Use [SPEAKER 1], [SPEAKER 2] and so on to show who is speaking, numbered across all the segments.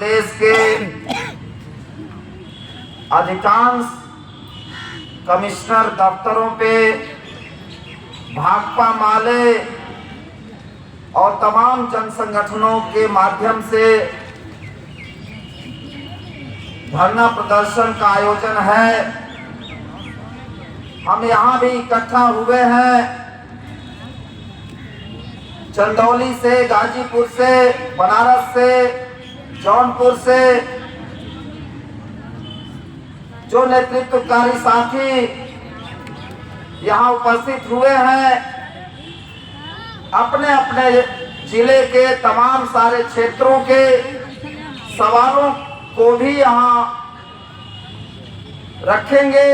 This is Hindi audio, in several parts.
[SPEAKER 1] प्रदेश के अधिकांश कमिश्नर दफ्तरों पे भाकपा माले और तमाम जन संगठनों के माध्यम से धरना प्रदर्शन का आयोजन है। हम यहाँ भी इकट्ठा हुए हैं। चंदौली से, गाजीपुर से, बनारस से, जौनपुर से जो नेतृत्वकारी साथी यहाँ उपस्थित हुए हैं, अपने अपने जिले के तमाम सारे क्षेत्रों के सवालों को भी यहाँ रखेंगे।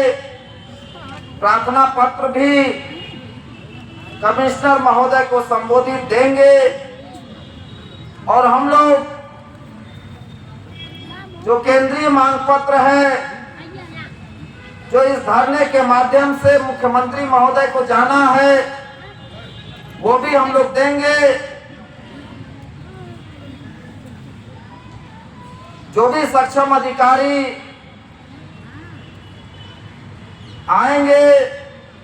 [SPEAKER 1] प्रार्थना पत्र भी कमिश्नर महोदय को संबोधित देंगे और हम लोग जो केंद्रीय मांग पत्र है जो इस धरने के माध्यम से मुख्यमंत्री महोदय को जाना है वो भी हम लोग देंगे। जो भी सक्षम अधिकारी आएंगे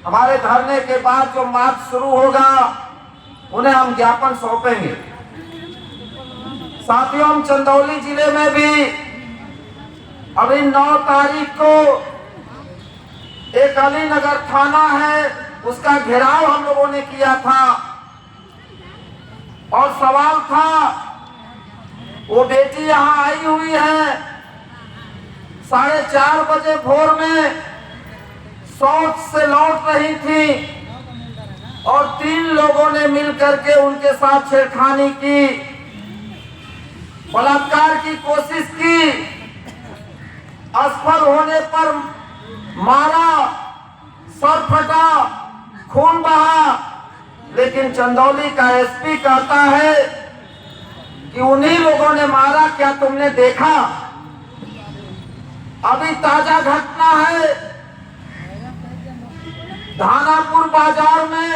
[SPEAKER 1] हमारे धरने के बाद जो मार्च शुरू होगा उन्हें हम ज्ञापन सौंपेंगे। साथियों, हम चंदौली जिले में भी अभी 9 तारीख को एक अलीनगर थाना है उसका घेराव हम लोगों ने किया था और सवाल था वो बेटी यहाँ आई हुई है 4:30 बजे भोर में शौच से लौट रही थी और 3 लोगों ने मिलकर के उनके साथ छेड़खानी की, बलात्कार की कोशिश की, असफल होने पर मारा, सर फटा, खून बहा। लेकिन चंदौली का एसपी कहता है कि उन्हीं लोगों ने मारा, क्या तुमने देखा? अभी ताजा घटना है, धानापुर बाजार में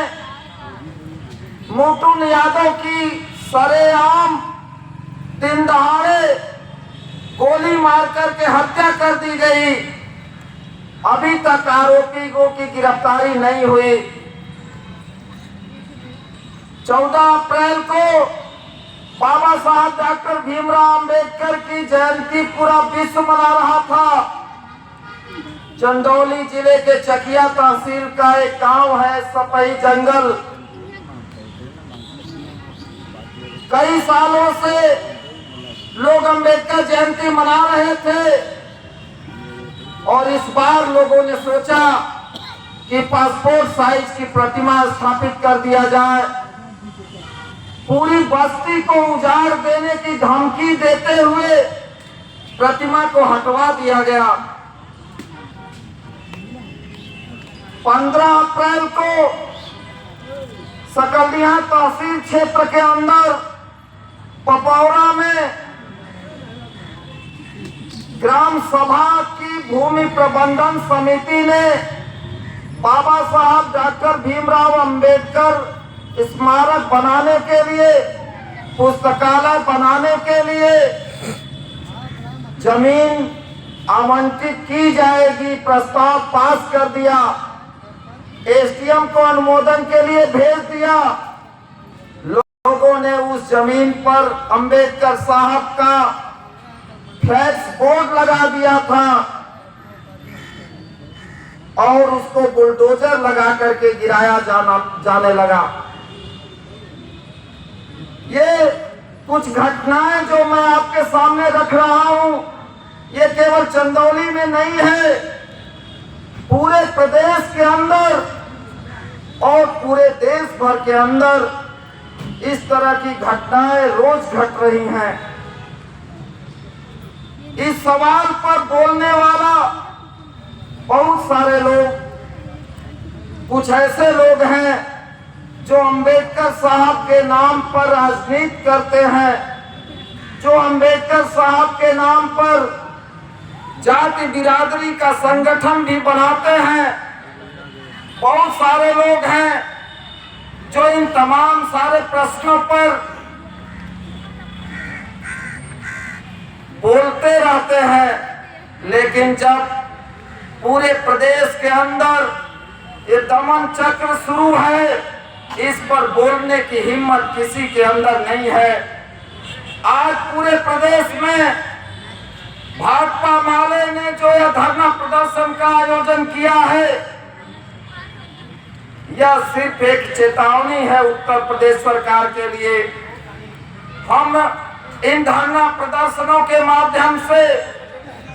[SPEAKER 1] मोटू यादव की सरेआम दिन दहाड़े गोली मार करके हत्या कर दी गई। अभी तक आरोपियों की गिरफ्तारी नहीं हुई। 14 अप्रैल को बाबा साहब डॉक्टर भीमराव अंबेडकर की जयंती पूरा विश्व मना रहा था। चंदौली जिले के चकिया तहसील का एक गांव है सपही जंगल। कई सालों से लोग अंबेडकर जयंती मना रहे थे और इस बार लोगों ने सोचा कि पासपोर्ट साइज की प्रतिमा स्थापित कर दिया जाए। पूरी बस्ती को उजाड़ देने की धमकी देते हुए प्रतिमा को हटवा दिया गया। 15 अप्रैल को सकलिया तहसील क्षेत्र के अंदर पपौरा में ग्राम सभा की भूमि प्रबंधन समिति ने बाबा साहब डॉक्टर भीमराव अंबेडकर स्मारक बनाने के लिए, पुस्तकालय बनाने के लिए जमीन आवंटित की जाएगी प्रस्ताव पास कर दिया। एसडीएम को अनुमोदन के लिए भेज दिया। लोगों ने उस जमीन पर अंबेडकर साहब का फ्लैक्स बोर्ड लगा दिया था और उसको बुलडोजर लगा करके गिराया जाने लगा। ये कुछ घटनाएं जो मैं आपके सामने रख रहा हूं, ये केवल चंदौली में नहीं है, पूरे प्रदेश के अंदर और पूरे देश भर के अंदर इस तरह की घटनाएं रोज घट रही हैं। इस सवाल पर बोलने वाला बहुत सारे लोग, कुछ ऐसे लोग हैं जो अंबेडकर साहब के नाम पर राजनीति करते हैं, जो अंबेडकर साहब के नाम पर जाति बिरादरी का संगठन भी बनाते हैं। बहुत सारे लोग हैं जो इन तमाम सारे प्रश्नों पर रहते हैं, लेकिन जब पूरे प्रदेश के अंदर ये दमन चक्र शुरू है, इस पर बोलने की हिम्मत किसी के अंदर नहीं है। आज पूरे प्रदेश में भाकपा माले ने जो यह धरना प्रदर्शन का आयोजन किया है, यह सिर्फ एक चेतावनी है उत्तर प्रदेश सरकार के लिए। हम इन धरना प्रदर्शनों के माध्यम से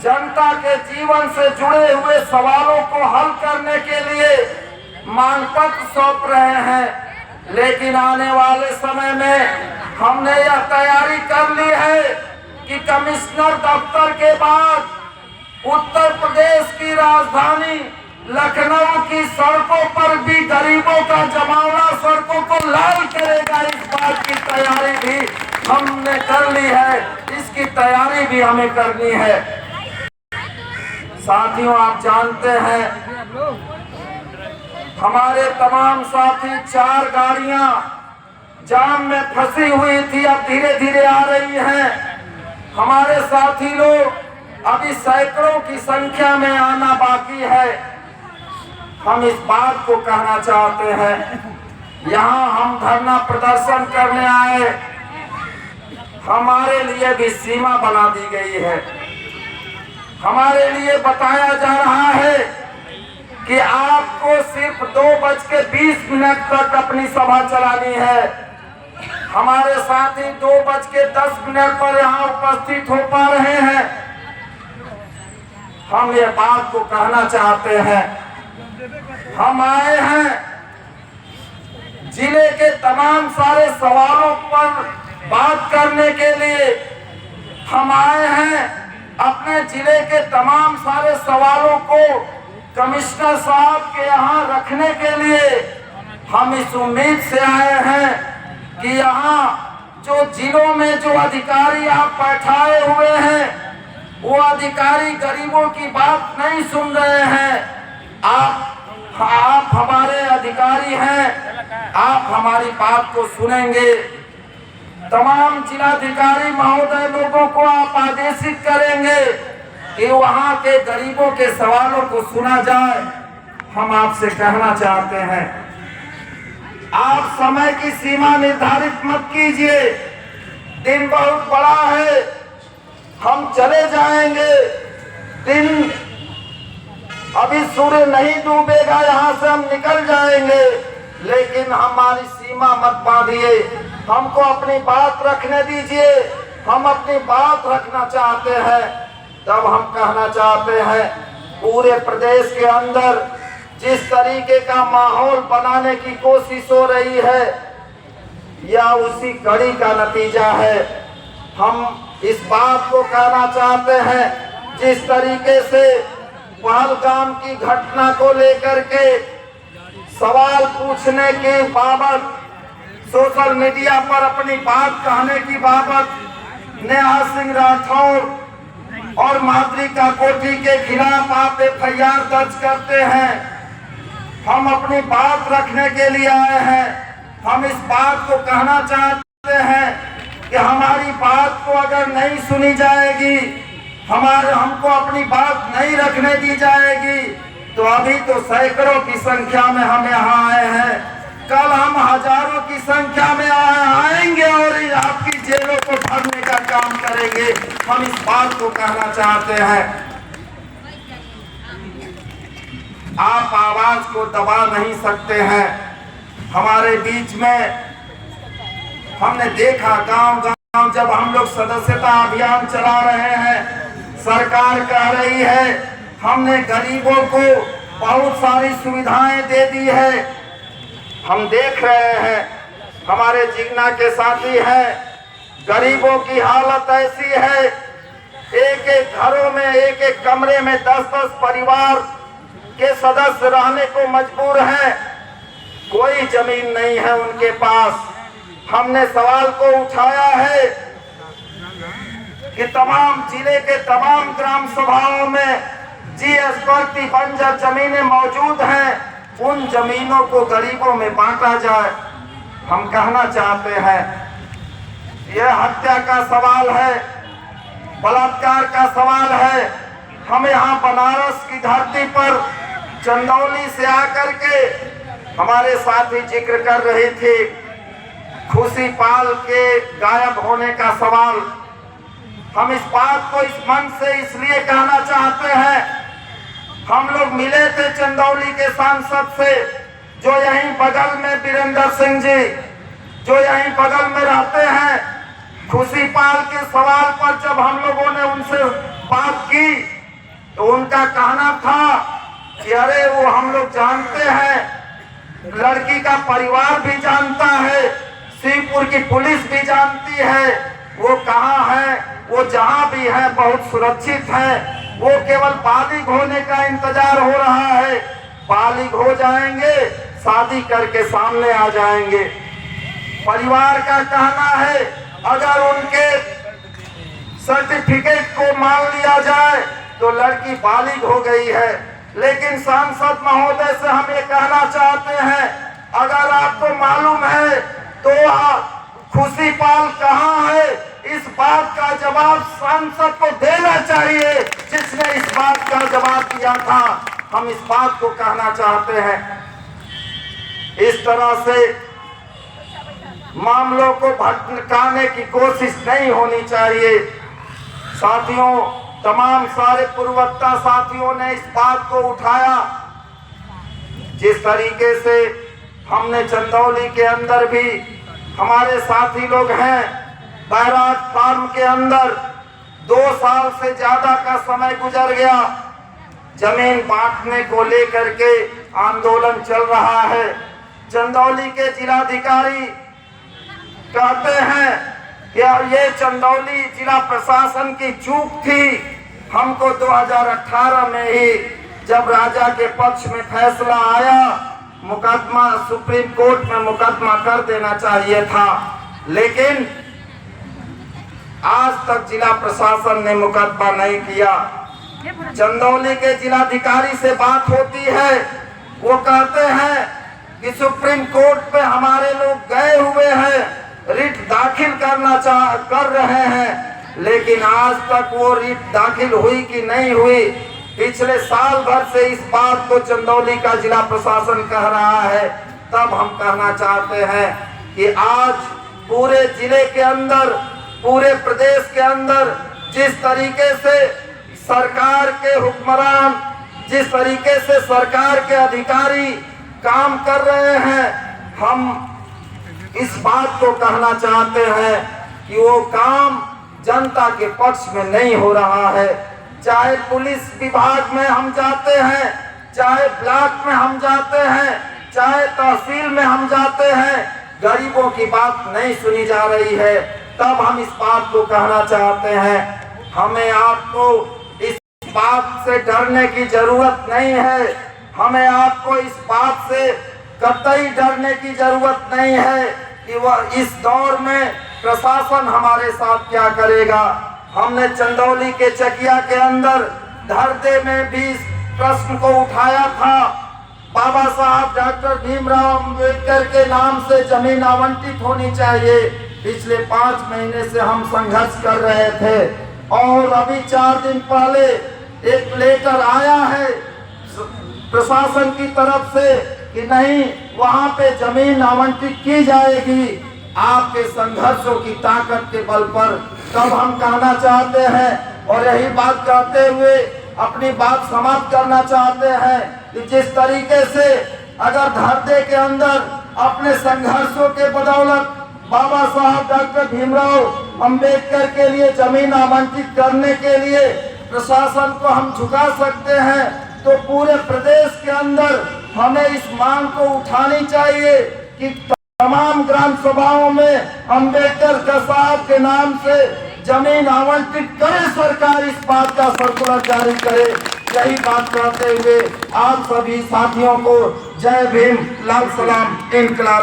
[SPEAKER 1] जनता के जीवन से जुड़े हुए सवालों को हल करने के लिए मांग पत्र सौंप रहे हैं, लेकिन आने वाले समय में हमने यह तैयारी कर ली है कि कमिश्नर दफ्तर के बाद उत्तर प्रदेश की राजधानी लखनऊ की सड़कों पर भी गरीबों का जमावड़ा सड़कों को लाल करेगा। इस बात की तैयारी भी हमने कर ली है, इसकी तैयारी भी हमें करनी है। साथियों, आप जानते हैं हमारे तमाम साथी 4 गाड़ियां जाम में फंसी हुई थी, अब धीरे धीरे आ रही हैं। हमारे साथी लोग अभी सैकड़ों की संख्या में आना बाकी है। हम इस बात को कहना चाहते हैं, यहाँ हम धरना प्रदर्शन करने आए, हमारे लिए भी सीमा बना दी गई है। हमारे लिए बताया जा रहा है कि आपको सिर्फ 2:20 तक अपनी सभा चलानी है। हमारे साथी 2:10 पर यहाँ उपस्थित हो पा रहे हैं। हम ये बात को कहना चाहते हैं, हम आए हैं जिले के तमाम सारे सवालों पर बात करने के लिए। हम आए हैं अपने जिले के तमाम सारे सवालों को कमिश्नर साहब के यहाँ रखने के लिए। हम इस उम्मीद से आए हैं कि यहाँ जो जिलों में जो अधिकारी आप बैठाए हुए हैं, वो अधिकारी गरीबों की बात नहीं सुन रहे हैं। आप हमारे अधिकारी हैं, आप हमारी बात को सुनेंगे। तमाम जिलाधिकारी महोदय लोगों को आप आदेशित करेंगे कि वहां के गरीबों के सवालों को सुना जाए। हम आपसे कहना चाहते हैं, आप समय की सीमा निर्धारित मत कीजिए। दिन बहुत बड़ा है, हम चले जाएंगे। दिन अभी सूर्य नहीं डूबेगा, यहाँ से हम निकल जाएंगे, लेकिन हमारी सीमा मत बांधिए। हमको अपनी बात रखने दीजिए। हम अपनी बात रखना चाहते हैं, तब हम कहना चाहते हैं पूरे प्रदेश के अंदर जिस तरीके का माहौल बनाने की कोशिश हो रही है, यह उसी कड़ी का नतीजा है। हम इस बात को कहना चाहते हैं, जिस तरीके से पहलगाम की घटना को लेकर के सवाल पूछने के बाबत सोशल मीडिया पर अपनी बात कहने की बाबत नेहा सिंह राठौर और माद्रिका कोठी के खिलाफ आप FIR दर्ज करते हैं। हम अपनी बात रखने के लिए आए हैं। हम इस बात को कहना चाहते हैं कि हमारी बात को अगर नहीं सुनी जाएगी, हमको अपनी बात नहीं रखने दी जाएगी, तो अभी तो सैकड़ों की संख्या में हम यहाँ आए हैं, कल हम हजारों की संख्या में आएंगे और आपकी जेलों को भरने का काम करेंगे। हम इस बात को कहना चाहते हैं, आप आवाज को दबा नहीं सकते हैं। हमारे बीच में हमने देखा गांव-गांव जब हम लोग सदस्यता अभियान चला रहे हैं, सरकार कह रही है हमने गरीबों को बहुत सारी सुविधाएं दे दी है। हम देख रहे हैं, हमारे जिगना के साथी हैं, गरीबों की हालत ऐसी है, एक एक घरों में एक एक कमरे में 10-10 परिवार के सदस्य रहने को मजबूर हैं। कोई जमीन नहीं है उनके पास। हमने सवाल को उठाया है कि तमाम जिले के तमाम ग्राम सभाओं में GS प्रति बंजर जमीनें मौजूद हैं, उन जमीनों को गरीबों में बांटा जाए। हम कहना चाहते हैं, यह हत्या का सवाल है। बलात्कार का सवाल है। हम यहाँ बनारस की धरती पर चंदौली से आकर के हमारे साथी जिक्र कर रहे थे खुशी पाल के गायब होने का सवाल। हम इस बात को इस मंच से इसलिए कहना चाहते हैं, हम लोग मिले थे चंदौली के सांसद से जो यहीं बगल में वीरेंद्र सिंह जी जो यहीं बगल में रहते हैं। खुशी पाल के सवाल पर जब हम लोगों ने उनसे बात की तो उनका कहना था कि अरे वो हम लोग जानते हैं, लड़की का परिवार भी जानता है, शिवपुर की पुलिस भी जानती है, वो कहाँ है, वो जहाँ भी है बहुत सुरक्षित है, वो केवल बालिग होने का इंतजार हो रहा है, बालिग हो जाएंगे शादी करके सामने आ जाएंगे। परिवार का कहना है अगर उनके सर्टिफिकेट को मान लिया जाए तो लड़की बालिग हो गई है। लेकिन सांसद महोदय से हम ये कहना चाहते हैं, अगर आपको मालूम है तो खुशी पाल कहाँ है, इस बात का जवाब सांसद को देना चाहिए जिसने इस बात का जवाब दिया था। हम इस बात को कहना चाहते हैं, इस तरह से मामलों को भटकाने की कोशिश नहीं होनी चाहिए। साथियों, तमाम सारे पूर्ववक्ता साथियों ने इस बात को उठाया, जिस तरीके से हमने चंदौली के अंदर भी हमारे साथी लोग हैं, बैराज फार्म के अंदर 2 साल से ज्यादा का समय गुजर गया, जमीन बांटने को लेकर के आंदोलन चल रहा है। चंदौली के जिलाधिकारी कहते हैं कि ये चंदौली जिला प्रशासन की चूक थी, हमको 2018 में ही जब राजा के पक्ष में फैसला आया मुकदमा सुप्रीम कोर्ट में मुकदमा कर देना चाहिए था, लेकिन आज तक जिला प्रशासन ने मुकदमा नहीं किया। चंदौली के जिलाधिकारी से बात होती है, वो कहते हैं कि सुप्रीम कोर्ट पे हमारे लोग गए हुए हैं, रिट दाखिल कर रहे हैं, लेकिन आज तक वो रिट दाखिल हुई कि नहीं हुई, पिछले साल भर से इस बात को चंदौली का जिला प्रशासन कह रहा है। तब हम कहना चाहते हैं कि आज पूरे जिले के अंदर, पूरे प्रदेश के अंदर जिस तरीके से सरकार के हुक्मरान, जिस तरीके से सरकार के अधिकारी काम कर रहे हैं, हम इस बात को कहना चाहते हैं कि वो काम जनता के पक्ष में नहीं हो रहा है। चाहे पुलिस विभाग में हम जाते हैं, चाहे ब्लॉक में हम जाते हैं, चाहे तहसील में हम जाते हैं, गरीबों की बात नहीं सुनी जा रही है। तब हम इस बात को कहना चाहते हैं, हमें आपको इस बात से डरने की जरूरत नहीं है, हमें आपको इस बात से कतई डरने की जरूरत नहीं है कि वह इस दौर में प्रशासन हमारे साथ क्या करेगा। हमने चंदौली के चकिया के अंदर धरते में भी इस प्रश्न को उठाया था, बाबा साहब डॉक्टर भीमराव अंबेडकर के नाम से जमीन आवंटित होनी चाहिए। पिछले 5 महीने से हम संघर्ष कर रहे थे और अभी 4 दिन पहले एक लेटर आया है प्रशासन की तरफ से कि नहीं, वहां पे जमीन आवंटित की जाएगी आपके संघर्षों की ताकत के बल पर। तब हम कहना चाहते हैं और यही बात कहते हुए अपनी बात समाप्त करना चाहते हैं कि जिस तरीके से अगर धरते के अंदर अपने संघर्षों के बदौलत बाबा साहब डॉक्टर भीमराव अंबेडकर के लिए जमीन आवंटित करने के लिए प्रशासन को हम झुका सकते हैं, तो पूरे प्रदेश के अंदर हमें इस मांग को उठानी चाहिए कि तमाम ग्राम सभाओं में अंबेडकर का साहब के नाम से जमीन आवंटित करे सरकार, इस बात का सर्कुलर जारी करे। यही बात कहते हुए आप सभी साथियों को जय भीम, लाल सलाम, इनकलाब।